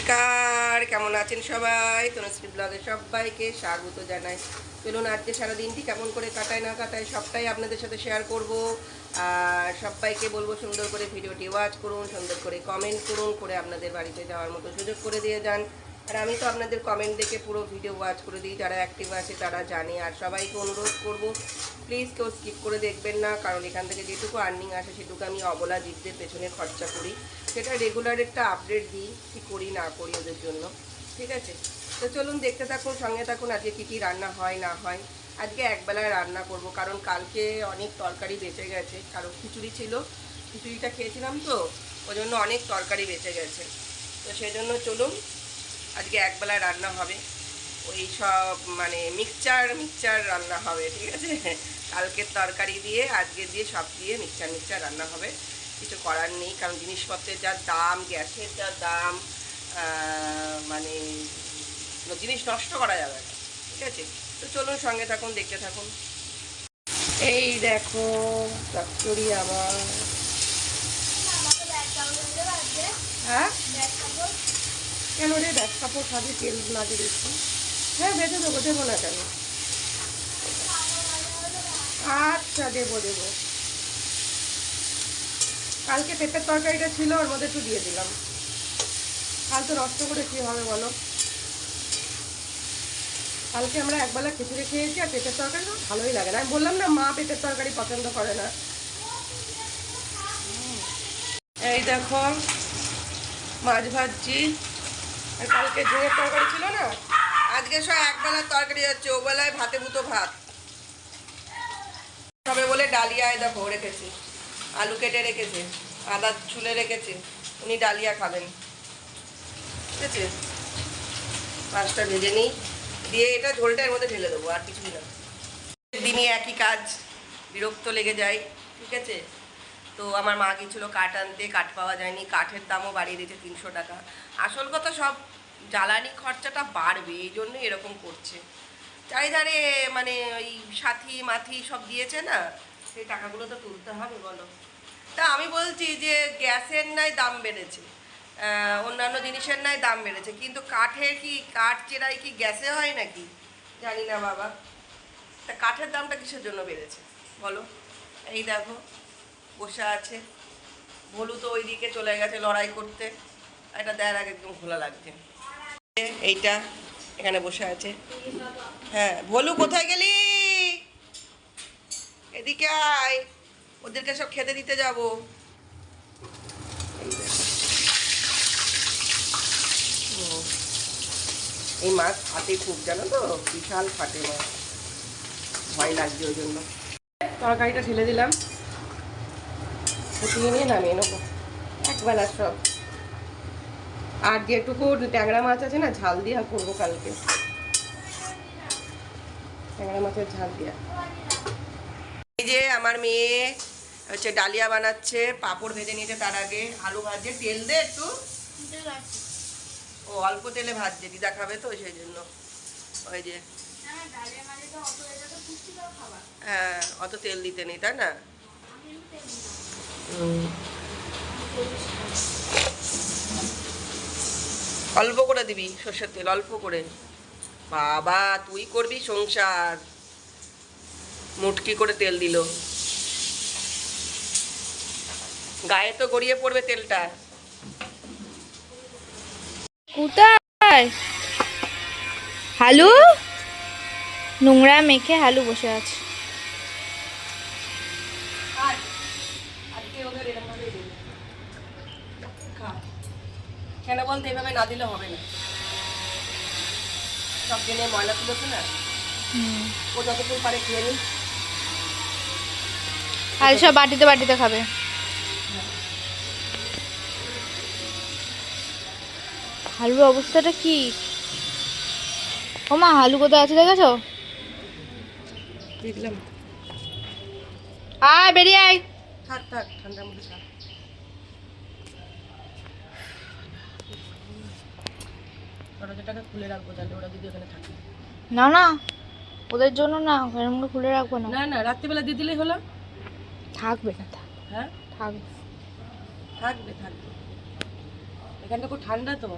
নমস্কার, কেমন আছেন সবাই? তনুশ্রী ব্লগে সবাইকে স্বাগত জানাই। চলুন আজকে সারাদিনটি কেমন করে কাটায় না কাটায় সবটাই আপনাদের সাথে শেয়ার করব। আর সবাইকে বলবো সুন্দর করে ভিডিওটি ওয়াচ করুন, সুন্দর করে কমেন্ট করুন, করে আপনাদের বাড়িতে যাওয়ার মতো সুযোগ করে দিয়ে যান। আর আমি তো আপনাদের কমেন্ট দেখে পুরো ভিডিও ওয়াচ করে দিই, যারা অ্যাক্টিভ আছে তারা জানে। আর সবাইকে অনুরোধ করব, প্লিজ কেউ স্কিপ করে দেখবেন না, কারণ এখান থেকে যেটুকু আর্নিং আসে সেটুকু আমি অবলা জীবদের পেছনে খরচা করি। সেটা রেগুলার একটা আপডেট দিই, কী করি না করি ওদের জন্য। ঠিক আছে, তো চলুন দেখতে থাকুন, সঙ্গে থাকুন। আজকে কী কী রান্না হয় না হয়। আজকে একবেলায় রান্না করব, কারণ কালকে অনেক তরকারি বেঁচে গেছে। কারণ খিচুড়ি ছিল, খিচুড়িটা খেয়েছিলাম তো, ওই জন্য অনেক তরকারি বেঁচে গেছে। তো সেই জন্য চলুন আজকে একবেলায় রান্না হবে। ওই সব মানে মিক্সচার রান্না হবে। ঠিক আছে, কালকের তরকারি দিয়ে আজকে দিয়ে সব দিয়ে মিক্সচার রান্না হবে। কিছু করার নেই, কারণ জিনিসপত্রের যা দাম, গ্যাসের যা দাম, মানে জিনিস নষ্ট করা যাবে না। ঠিক আছে, তো চলুন সঙ্গে থাকুন, দেখতে থাকুন। এই দেখো চচ্চড়ি আমার। হ্যাঁ, কেন রে? ব্যাগ কাপড় খাবি, তেল না দিয়েছি। হ্যাঁ, বেঁধে দেবো, দেবো না কেন? আচ্ছা, দেবো। কালকে পেঁপের তরকারিটা ছিল, ওর মধ্যে একটু দিয়ে দিলাম। কাল তো নষ্ট করে কী হবে বলো? কালকে আমরা একবেলা খিচুড়ি খেয়েছি, আর পেঁপের তরকারি ভালোই লাগে না। আমি বললাম না, মা পেঁপের তরকারি পছন্দ করে না। এই দেখো মাছ ভাজছি, আর কালকে ঝিঙের তরকারি ছিল না, আজকে সব একবেলার তরকারি হচ্ছে। ও বেলায় ভাতে ভুতো ভাত হবে বলে ডালিয়ায় দেখো রেখেছি, আলু কেটে রেখেছে, আদা ছুলে রেখেছে, উনি ডালিয়া খাবেন। ঠিক আছে, মাছটা ভেজে নিই, দিয়ে এটা ঝোলটা এর মধ্যে ঢেলে দেবো, আর কিছুই না। দিনই একই কাজ, বিরক্ত লেগে যায়। ঠিক আছে, তো আমার মা গিয়েছিলো কাঠ আনতে, কাঠ পাওয়া যায়নি, কাঠের দামও বাড়িয়ে দিয়েছে 300 টাকা। আসল কথা, সব জ্বালানি খরচাটা বাড়বে, এই জন্যই এরকম করছে। চারিধারে মানে ওই সাথী মাথি সব দিয়েছে না, সেই টাকাগুলো তো তুলতে হবে বলো। তা আমি বলছি যে গ্যাসের নাই দাম বেড়েছে, অন্যান্য জিনিসের নাই দাম বেড়েছে, কিন্তু কাঠের কি, কাঠ চেরাই কি গ্যাসে হয় নাকি? জানি না বাবা। তা কাঠের দামটা কিসের জন্য বেড়েছে বলো? এই দেখো বসে আছে, ভলু তো ওই দিকে চলে গেছে লড়াই করতে। এটা দেয়ার আগে একদম খোলা লাগছে। এইটা এখানে বসে আছে। হ্যাঁ, ভলু কোথায় গেলি? এদিকে আয়, ওদেরকে সব খেতে দিতে যাব। এই মাছ ফাটে খুব, জানো তো, বিশাল ফাটে মাছ, ভয় লাগছে ওই জন্য। তরকারিটা ঢেলে দিলাম, ফুটিয়ে নিয়ে নামিয়ে নেবো একবেলা সব। আর যেটুকু ট্যাংরা মাছ আছে না, ঝাল দিয়া করবো কালকে, ট্যাংরা মাছের ঝাল দিয়া। এই যে আমার মেয়ে হচ্ছে ডালিয়া বানাচ্ছে, পাঁপড় ভেজে নিয়েছে, তার আগে আলু ভাজছে। তেল দে একটু। ও অল্প তেলে ভাজছে, দিদা খাবে তো সেই জন্য। ওই যে হ্যাঁ, অত তেল দিতে নেই, তাই না? অল্প করে দিবি সর্ষের তেল, অল্প করে। বাবা, তুই করবি সংসার, মুটকি করে তেল দিল, গায়ে তো গড়িয়ে পড়বে তেলটা। কোথায় হালু? নোংরা মেখে হালু বসে আছে। কেন বলতে, এভাবে না দিলে হবে না। সব দিনে ময়লা তুলেছে না, ও যতটুকু পারে খেয়ে নি। হাল সব বাটিতে বাটিতে খাবে। হালুর অবস্থাটা কি? ও মা, হালু কোথায় আছে দেখেছো? দেখলাম। আয়, বেরিয়ে আয়। থাক ঠান্ডার মধ্যে থাক। দরজাটাকে খুলে রাখবো, তাহলে ওরা যদি ওখানে থাকে। না, ওদের জন্য না, ঘরের মুখে খুলে রাখবো না। না, রাত্রিবেলা দিয়ে দিলেই হলো। থাকবে না, হ্যাঁ, থাকবে। থাকবে। এখানটা খুব ঠান্ডা তো।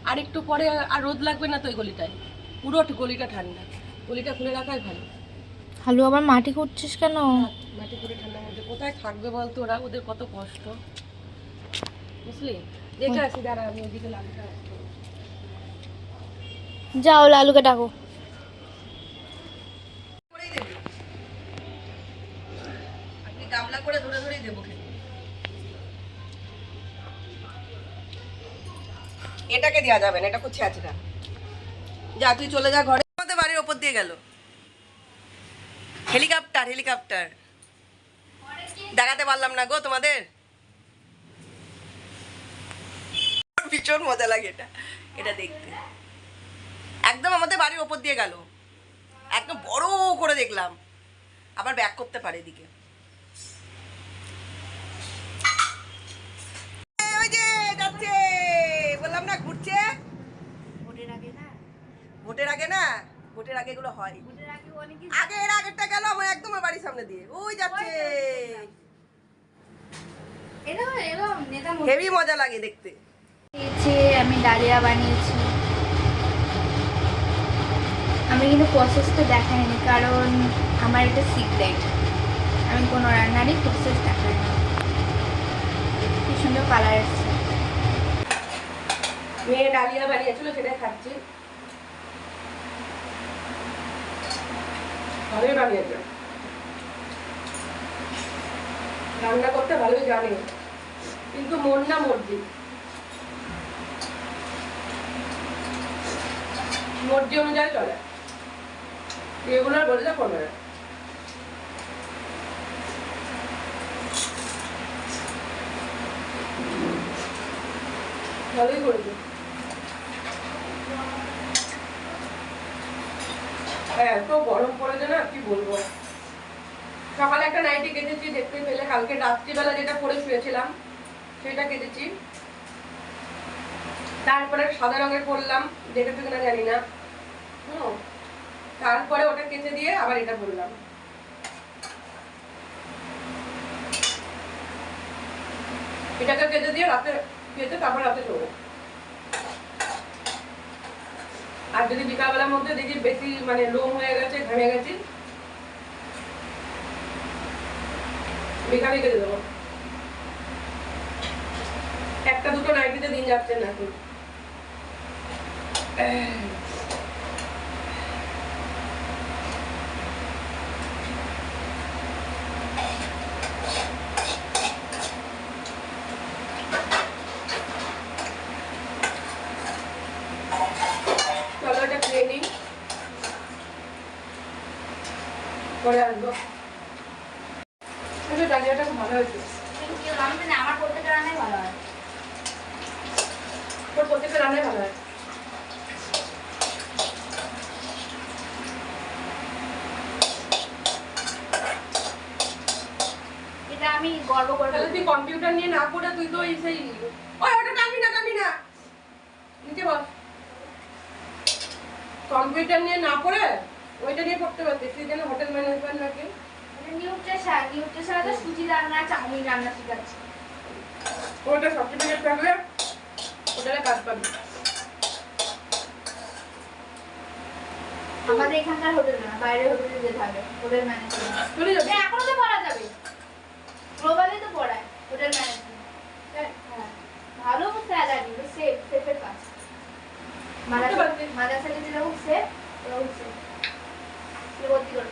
আর একটু পরে আর রোদ লাগবে না তো ওই গলিটায়, পুরো গলিটা ঠান্ডা, গলিটা খুলে রাখাই ভালো। হালু আবার মাটি করছিস কেন? মাটি করে ঠান্ডার মধ্যে কোথায় থাকবে বলতো ওরা, ওদের কত কষ্ট, বুঝলি? দেখে আসি, দাঁড়া আমি ওইদিকে লালুটা আসবো। যাও লালুকে ডাকো। করেই দেবে, আপনি গামলা করে ধরে ধরেই দেবো খেতে। এটাকে দেওয়া যাবে না, এটা খুব ছ্যাঁচড়া। যা তুই চলে যা ঘরে। আমাদের বাড়ির ওপর দিয়ে গেল হেলিকপ্টার, হেলিকপ্টার দেখাতে পারলাম না গো তোমাদের, ভীষণ মজা লাগে এটা, এটা দেখতে। একদম আমাদের বাড়ির ওপর দিয়ে গেল, একদম বড় করে দেখলাম, আবার ব্যাক করতে পারে এদিকে। ওই যে যাচ্ছে, বললাম না ঘুরছে। ভোটের আগে না, ভোটের আগে এগুলো হয়। আগে এর আগেরটা গেল আমার একদম আমার বাড়ির সামনে দিয়ে, ওই যাচ্ছে। হেভি মজা লাগে দেখতে। আমি ডালিয়া বানিয়েছি, আমি কিন্তু প্রসেসটা দেখাইনি কারণ আমার এটা সিক্রেট, আমি কোনো রান্নারই প্রসেস দেখাই না। কি সুন্দর কালার এসছে। মেয়ে ডালিয়া বানিয়েছিল, সেটাই খাচ্ছি। ভালোই বানিয়েছে, রান্না করতে ভালোই জানে, কিন্তু মন না মর্জি, মর্জি অনুযায়ী চলে, এগুলোর বলে যা করবে না। ভালোই করেছে। এত গরম পড়েছে না, কি বলবো। সকালে একটা নাইটি কেটেছি, দেখতে পেলে, কালকে রাত্রিবেলা যেটা পরে শুয়েছিলাম সেটা কেটেছি। তারপরে সাদা রঙের পরলাম, দেখেছো কিনা জানি না। তারপরে ওটা কেচে দিয়ে আবার এটা পরলাম। এটাকে কেটে দিয়ে রাতে কেটে তারপর রাতে শোবো। আর যদি বিকালবেলার মধ্যে দেখি বেশি মানে লোম হয়ে গেছে, ঘেমে গেছি, বিকালে কেটে দেবো। একটা দুটো নাইটিতে দিন যাচ্ছে নাকি। চলো এটা খেয়ে নিই, পরে আসবো। ডালিয়াটা খুব ভালো হয়েছে, আমার প্রত্যেকটা রান্নাই ভালো হয়, তোর প্রত্যেকটা রান্নাই ভালো হয়। এটা আমি গর্ব করে তাহলে তুই কম্পিউটার নিয়ে না পড়ে তুই তো এই সেই ওই ওটা টানবি না, টানবি না, নিচে বস। কম্পিউটার নিয়ে না পড়ে ওইটা নিয়ে পড়তে পারতিস, তুই যেন হোটেল ম্যানেজমেন্ট নাকি। নিউট্রিশন তো সুজি রান্না, চাউমিন রান্না শিখাচ্ছি। ওটা সার্টিফিকেট থাকলে হোটেলে কাজ পাবি। আমাদের এখানকার হোটেল না, বাইরের হোটেলে যেতে হবে, হোটেল ম্যানেজমেন্ট চলে যাবে। এখনো তো পড়া যাবে, গ্লোবালে তো পড়ায় হোটেল ম্যানেজমেন্ট। হ্যাঁ, ভালো স্যালারি, সেফ, সেফের কাজ। মাদ্রাসা যেরকম সেফ, ওরকম সেফ ভর্তি করে।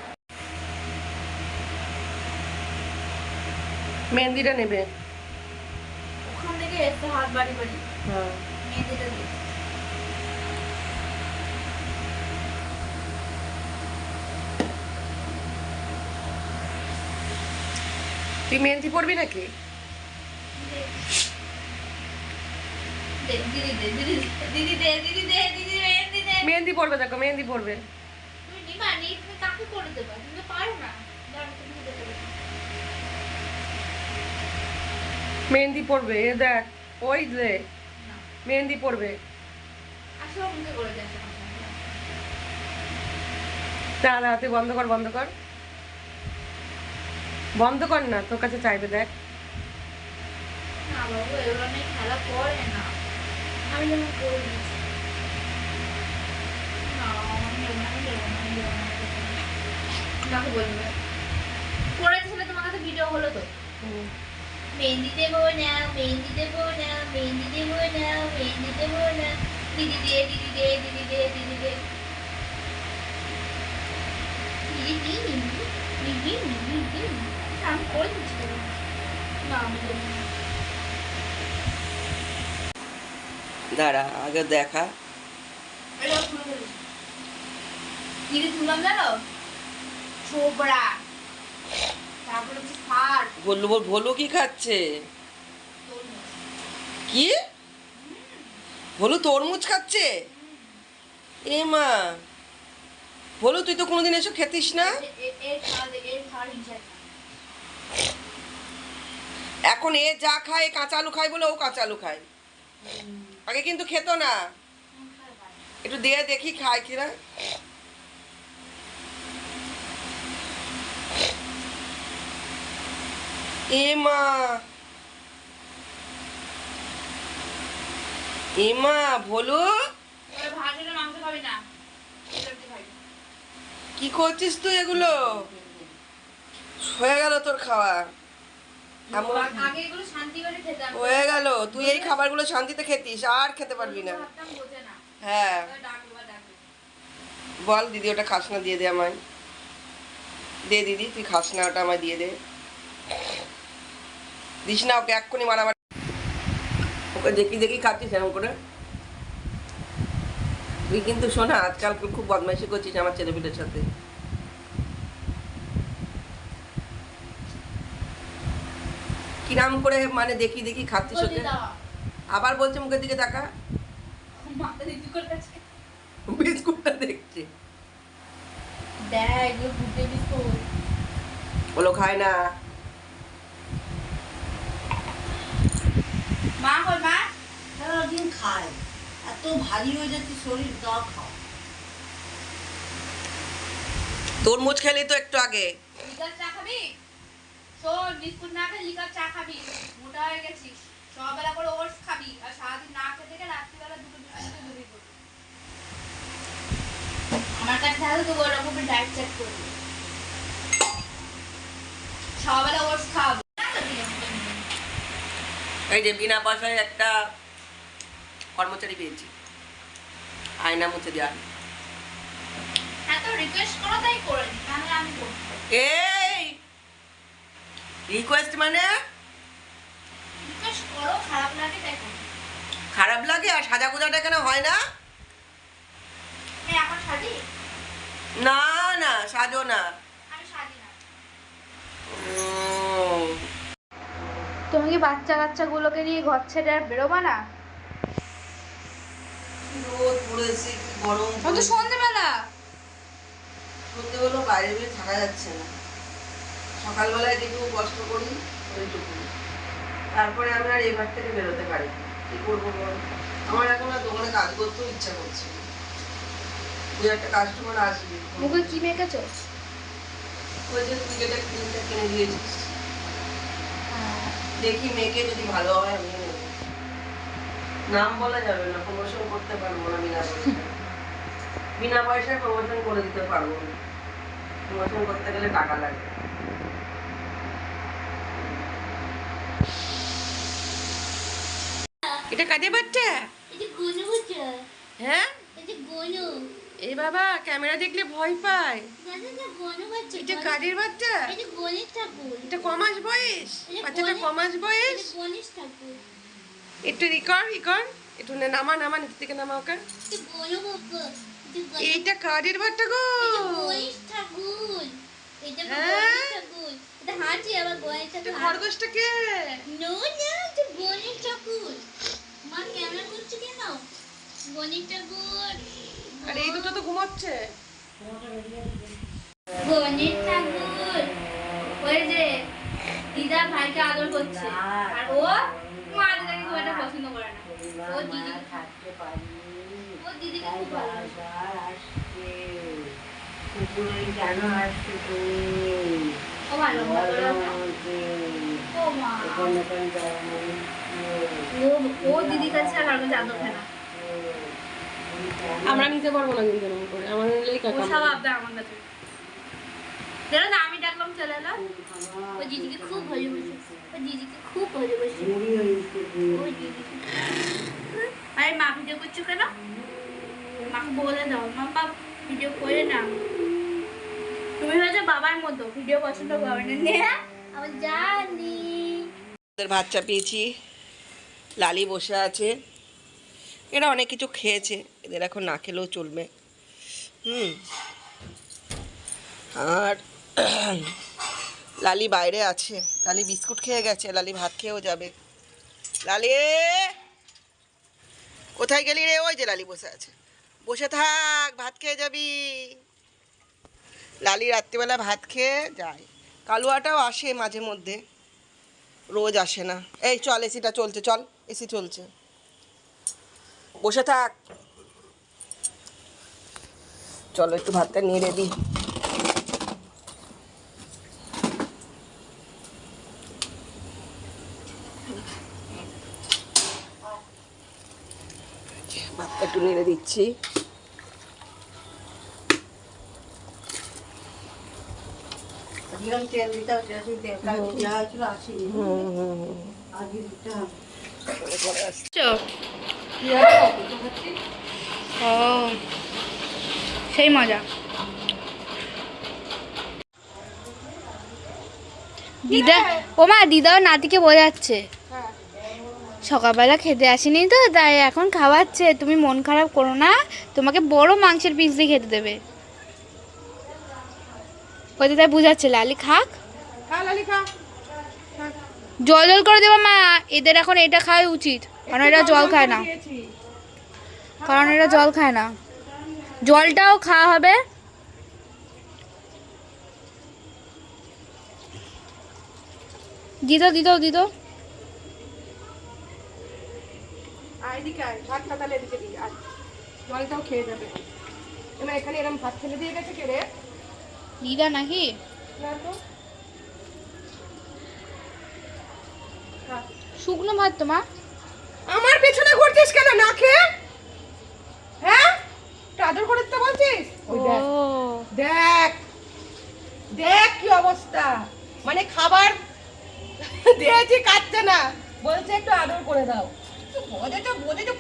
মেহেন্দিটা নেবে, ওখান থেকে এসে হাত বাড়ি বাড়ি মেহেন্দিটা দিয়ে। তুই মেহেন্দি পড়বি নাকি? মেহেন্দি পড়বে, দেখো মেহেন্দি পড়বে। মেহেন্দি পড়বে, এ দেখ, ওই যে মেহেন্দি পড়বে। দাঁড়া, তুই বন্ধ কর, বন্ধ কর, বন্ধ কর না, তোর কাছে চাইবে, দেখ। না বাবু, এগুলো নিয়ে খেলা করে না। আমি যেমন করে দিয়েছি। না, আমি দেবো না, আমি দেবো না, আমি দেবো না, আমি দেবো না। আমাকে বলবে করেছে সেটা তোমার কাছে ভিডিও হলো তো? মেহেন্দি দেবো না, মেহেন্দি দেবো না, মেহেন্দি দেবো না, মেহেন্দি দেবো না, দিদি দে, দিদি দে, দিদি দে, দিদি দে, দিদি দিদি দিদি দিদি দিদি। আমি করে দিচ্ছি তো। না, আমি দেবো না। দাঁড়া আগে দেখা। এটা খুলে ফেলো। দিদি তুললাম জানো? ছোবড়া। তারপরে হচ্ছে ফার। ভোলু কি খাচ্ছে? কি ভোলু তরমুজ খাচ্ছে? এ মা, ভোলু তুই তো কোনোদিন এসব খেতিস না। এখন এ যা খায় কাঁচা আলু খায় বলে ও কাঁচা আলু খায়, আগে কিন্তু খেত না। একটু দিয়ে দেখি খায় কিনা। এ মা, এ মা ভোলু কি করছিস তুই? এগুলো হয়ে গেল তোর খাওয়া, হয়ে গেল। তুই এই খাবারগুলো শান্তিতে খেতিস, আর খেতে পারবি না। হ্যাঁ বল দিদি ওটা খাস না, দিয়ে দে আমায়, দে দিদি তুই খাস না ওটা আমায় দিয়ে দে। দিস না ওকে, এক্ষুনি মারামারি। ওকে দেখি দেখি খাচ্ছিস এরকম করে। তুই কিন্তু শোনা আজকাল খুব বদমাইশি করছিস আমার ছেলেপিলের সাথে। কিরাম করে মানে দেখি দেখি খাচ্ছিস ওকে, আবার বলছে মুখের দিকে তাকা। বিস্কুটটা দেখছে, ওগুলো খায় না। মা কই মা? সারাদিন খায়, এত ভারী হয়ে যাচ্ছে শরীর, দাও খাও। তরমুজ খেলি তো একটু আগে। লিকার চা খাবি? শোন, বিস্কুট না খেয়ে লিকার চা খাবি, মোটা হয়ে গেছিস। সকালবেলা করে ওটস খাবি, আর সারাদিন না খেতে থেকে রাত্রিবেলা দুটো বিস্কুট ধরে করবি। আমার কাছে থাকলে তো ওরকম ডায়েট চেক করবি। সকালবেলা ওটস খাওয়াবি। এই যে বিনা পয়সায় একটা কর্মচারী পেয়েছি, আয়না মুছে দেওয়া। এত রিকোয়েস্ট করো তাই করে দিই, তাহলে আমি করবো। এই রিকোয়েস্ট মানে? রিকোয়েস্ট করো, খারাপ লাগে তাই করো। খারাপ লাগে? আর সাজা গুজাটা কেন হয় না? এখন সাজি? না না সাজো না। আমি সাজি না। তুমি কি বাচ্চা কাচ্চাগুলোকে নিয়ে ঘর ছেড়ে আর বেরোবা না? রোদ পড়েছে, কি গরম। ও তো সন্ধ্যেবেলা। সন্ধ্যেবেলা বাইরে বেরিয়ে থাকা যাচ্ছে না। সকালবেলায় যেটুকু কষ্ট করি ওইটুকু, তারপরে আমরা আর এই ঘর থেকে বেরোতে পারি। কি করবো বল, আমার এখন আর দোকানে কাজ করতেও ইচ্ছা করছে না। তুই একটা কাস্টমার আসবে, মুখে কি মেখেছো? ওই যে তুই যেটা ক্রিমটা কিনে দিয়েছিস, দেখি মেয়েকে যদি ভালো হয় আমি নেব। নাম বলা যাবে না, প্রমোশন করতে পারবো না বিনা পয়সায়। বিনা পয়সায় প্রমোশন করে দিতে পারবো না, প্রমোশন করতে গেলে টাকা লাগে। এটা কাজে বাচ্চা? এই যে গুনু বুঝছো? হ্যাঁ এই যে গুনু। এই বাবা ক্যামেরা দেখলে ভয় পায়। জানো না গুনু বাচ্চা? এটা কাজের বাচ্চা? এই যে গণেশ ঠাকুর। এটা কমাস বয়স? বাচ্চাটা কমাস বয়স? গণেশ ঠাকুর। একটু রিকর একটু নামা নামা নিচ থেকে নামা ওকে। এই গুনু বাবা। এইটা কাজের বাচ্চা গো। এই যে গণেশ ঠাকুর। এটা গণেশ ঠাকুর। এটা হাঁটি আবার গণেশ ঠাকুর। খরগোশটা কে? নো না, এটা গণেশ ঠাকুর। মা ক্যামেরা করছে কেন? গণেশ ঠাকুর। আর এই দুটো তো ঘুমাচ্ছে। গণেশ ঠাকুর। ওই যে দিদা ভাইকে আদর করছে, আর ও মা দিদাকে খুব একটা পছন্দ করে না। ও দিদি থাকতে পারি, ও দিদিকে খুব ভালোবাসে। আসছে কুকুরে কেন আসছে তুমি? ও ভালো ভালো ও মা ও দিদি কাছে আর কারো জাদু খেলা আমরা নিতে পারবো না কিন্তু এরকম করে আমাদের নিলেই ও কাকা সব আবদার আমার কাছে দেখো না আমি ডাকলাম চলে এলো ও দিদিকে খুব ভালোবাসে ও দিদিকে খুব ভালোবাসে ও দিদিকে আরে মা ভিডিও করছো কেন মাকে বলে দাও মা বাপ ভিডিও করে না তুমি হয়েছে বাবার মতো ভিডিও পছন্দ করবে না আমি জানি ওদের ভাত চাপিয়েছি, লালি বসে আছে, এরা অনেক কিছু খেয়েছে, এদের এখন না খেলেও চলবে। আর লালি বাইরে আছে, লালি বিস্কুট খেয়ে গেছে, লালি ভাত খেয়েও যাবে। লালি কোথায় গেলি রে? ওই যে লালি বসে আছে, বসে থাক, ভাত খেয়ে যাবি। লালি রাত্রিবেলা ভাত খেয়ে যায়, কালুয়াটাও আসে মাঝে মধ্যে, রোজ আসে না। এই চল, এসিটা চলছে, চল এসি চলছে, বসে থাক। চলো একটু ভাতটা নেড়ে দিই। ভাতটা একটু নেড়ে দিচ্ছি। তেল দিতে হবে, তেল কালকে দেওয়া হয়েছিল আসেনি, আজকে দিতে হবে। ও সেই মজা। দিদা ও মা দিদাও নাতিকে বোঝাচ্ছে সকালবেলা খেতে আসেনি তো তাই এখন খাওয়াচ্ছে, তুমি মন খারাপ করো না, তোমাকে বড় মাংসের পিস দিয়ে খেতে দেবে। ওই তাই বুঝাচ্ছে লালি খাক, জল জল করে দেবা মা, এদের এখন এটা খাওয়া উচিত কারণ এরা জল খায় না, কারণ এরা জল খায় না, জলটাও খাওয়া হবে। দিত দিত দিত ভাতটা তাহলে এদিকে দিই, আর জলটাও খেয়ে যাবে। এবার এখানে এরকম ভাত ফেলে দিয়ে গেছে কে রে? দিদা নাকি না তো, শুকনো ভাত তোমার আমার পেছনে ঘুরছিস কেন না খেয়ে? হ্যাঁ, আদর করে তো বলছিস। ওই দেখ, দেখ দেখ কি অবস্থা, মানে খাবার দিয়েছি খাচ্ছে না, বলছে একটু আদর করে দাও। বোঝে তো